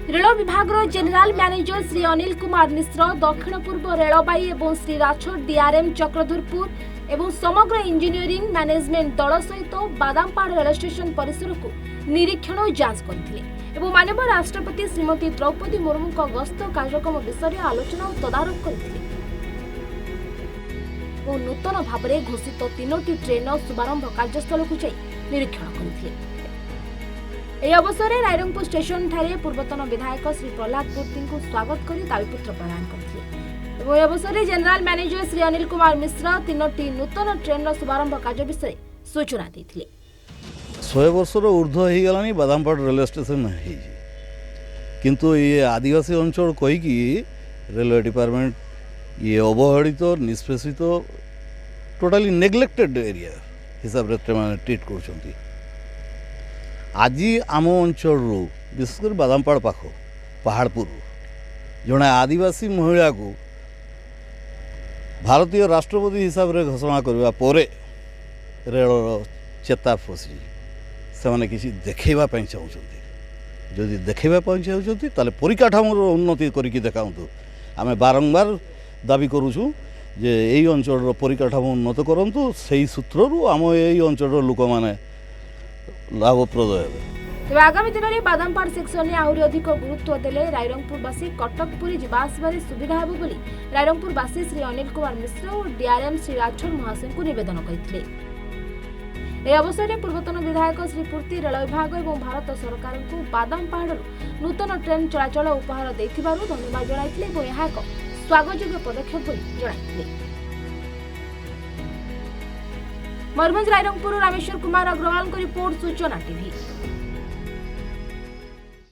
Rail विभाग general manager Shri Anil Kumar Mishra दक्षिण पूर्व रेलबाई और श्री राठौर डीआरएम चक्रधरपुर एवं समग्र इंजीनियरिंग मैनेजमेंट दल सहित बादामपाड़ रेल स्टेशन परिसर को निरीक्षण और जांच करथिले एवं माननीय राष्ट्रपति श्रीमती द्रौपदी मुर्मू का गस्त कार्यक्रम विषय आलोचना और तदारख करथिले और नूतन भाव में घोषित 3टी ट्रेन शुभारंभ कार्यस्थल को जाई निरीक्षण करथिले। यह अवसर में रायरंगपुर स्टेशन ठारे पूर्वतन विधायक श्री प्रहलाद पूर्ति को स्वागत कर दाबीपत्र प्रदान करथिले एवं अवसर में जेनेल मैनेजर श्री अनिल कुमार मिश्र 3टी नूतन ट्रेन शुभारंभ कार्य विषय सूचना देथिले। 100 वर्षर ऊर्ध्व हो गलानी बादामपाड़ रेलवे स्टेशन है किंतु ये आदिवासी अंचल कहीकि रेलवे डिपार्टमेंट ये अवहेलित निष्पेषित टोटाली नेग्लेक्टेड एरिया हिसाब से ट्रीट कर आज आम अंचल विशेषकर बादामपाड़ पाख पहाड़पुर जड़े आदिवासी महिला को भारतीय राष्ट्रपति हिसाब से घोषणा करने पर रेल चेता फसी से किसी देखा चाहते जदि देखा चाहते ताले परिकाठामोर उन्नति करके देखातु आम बारंबार दाबी करुचु जे यही अंचल परिकाठाम उन्नत करूँ से सूत्रु आम यही अंचल लोक मैंने लाभप्रद हे। आगामी दिन में बादामपाड़ सेक्शन में आहरी अधिक गुरुत्व देले रायरंगपुरवासी कटक पुरी जावासबार सुविधा हेबो बोली रायरंगपुरवासी श्री अनिल कुमार मिश्र और डीआरएम श्री राठौर महाशय को निवेदन करथिले। यह अवसर में पूर्वतन विधायक श्री पूर्ति रेल विभाग और भारत सरकार को बादामपाड़ नूतन ट्रेन चलाचल उपहार देथिबारु धन्यवाद जणाइथिले और यह एक स्वागतयोग्य पदक्षेप बोली जणाइथिले। मयूरभंज रायरंगपुर रामेश्वर कुमार अग्रवाल को रिपोर्ट सूचना टीवी।